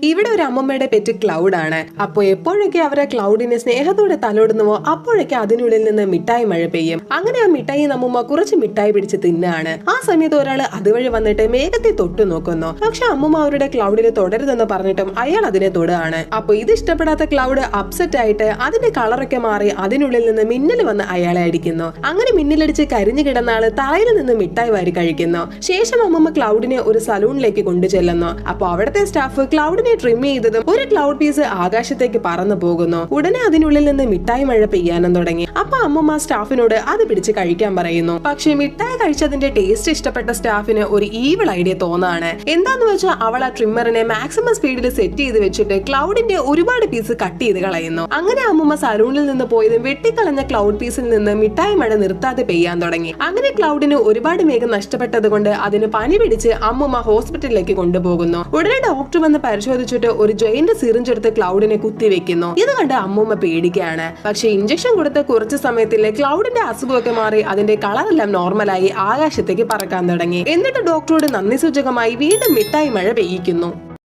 ഇവിടെ ഒരു അമ്മമ്മയുടെ പെറ്റ് ക്ലൗഡ് ആണ്. അപ്പൊ എപ്പോഴൊക്കെ അവരെ ക്ലൗഡിനെ സ്നേഹത്തോടെ തലോടുന്നുവോ അപ്പോഴൊക്കെ അതിനുള്ളിൽ നിന്ന് മിഠായി മഴ പെയ്യും. അങ്ങനെ ആ മിഠായി അമ്മമ്മ കുറച്ച് മിഠായി പിടിച്ച് തിന്നാണ്. ആ സമയത്ത് ഒരാൾ അതുവഴി വന്നിട്ട് മേഘത്തെ തൊട്ടു നോക്കുന്നു. പക്ഷെ അമ്മമ്മ അവരുടെ ക്ലൗഡിനെ തുടരുതെന്ന് പറഞ്ഞിട്ടും അയാൾ അതിനെ തൊടുകയാണ്. അപ്പൊ ഇത് ഇഷ്ടപ്പെടാത്ത ക്ലൗഡ് അപ്സെറ്റ് ആയിട്ട് അതിന്റെ കളറൊക്കെ മാറി അതിനുള്ളിൽ നിന്ന് മിന്നൽ വന്ന് അയാളെ അടിക്കുന്നു. അങ്ങനെ മിന്നലടിച്ച് കരിഞ്ഞു കിടന്ന ആള് തറയിൽ നിന്ന് മിഠായി വാരി കഴിക്കുന്നു. ശേഷം അമ്മമ്മ ക്ലൗഡിനെ ഒരു സലൂണിലേക്ക് കൊണ്ടു ചെല്ലുന്നു. അപ്പൊ അവിടുത്തെ സ്റ്റാഫ് ക്ലൗഡിനെ ട്രിം ചെയ്തതും ഒരു ക്ലൗഡ് പീസ് ആകാശത്തേക്ക് പറന്നു പോകുന്നു. ഉടനെ അതിനുള്ളിൽ നിന്ന് മിഠായി മഴ പെയ്യാനും തുടങ്ങി. അപ്പൊ അമ്മമ്മ സ്റ്റാഫിനോട് അത് പിടിച്ച് കഴിക്കാൻ പറയുന്നു. പക്ഷെ മിഠായി കഴിച്ചതിന്റെ ടേസ്റ്റ് ഇഷ്ടപ്പെട്ട സ്റ്റാഫിന് ഒരു ഈവിൾ ഐഡിയ തോന്നാണ്. എന്താന്ന് വെച്ചാൽ അവൾ ആ ട്രിമ്മറിനെ മാക്സിമം സ്പീഡിൽ സെറ്റ് ചെയ്ത് വെച്ചിട്ട് ക്ലൗഡിന്റെ ഒരുപാട് പീസ് കട്ട് ചെയ്ത് കളയുന്നു. അങ്ങനെ അമ്മമ്മ സലൂണിൽ നിന്ന് പോയതും വെട്ടിക്കളഞ്ഞ ക്ലൗഡ് പീസിൽ നിന്ന് മിഠായി മഴ നിർത്താതെ പെയ്യാൻ തുടങ്ങി. അങ്ങനെ ക്ലൗഡിന് ഒരുപാട് മേഘം നഷ്ടപ്പെട്ടത് കൊണ്ട് അതിന് പനി പിടിച്ച് അമ്മമ്മ ഹോസ്പിറ്റലിലേക്ക് കൊണ്ടുപോകുന്നു. ഉടനെ ഡോക്ടർ വന്ന് പരിശോധിച്ചിട്ട് ഒരു ജോയിന്റ് സിറിഞ്ച് എടുത്ത് ക്ലൗഡിനെ കുത്തിവെക്കുന്നു. ഇത് കണ്ട് അമ്മമ്മ പേടിക്കുകയാണ്. പക്ഷെ ഇഞ്ചക്ഷൻ കൊടുത്ത കുറച്ച് സമയത്തിലെ ക്ലൗഡിന്റെ അസുഖമൊക്കെ മാറി അതിന്റെ കളറെല്ലാം നോർമലായി ആകാശത്തേക്ക് പറക്കാൻ തുടങ്ങി. എന്നിട്ട് ഡോക്ടറോട് നന്ദി സൂചകമായി വീണ്ടും മിഠായി മഴ പെയ്യിക്കുന്നു.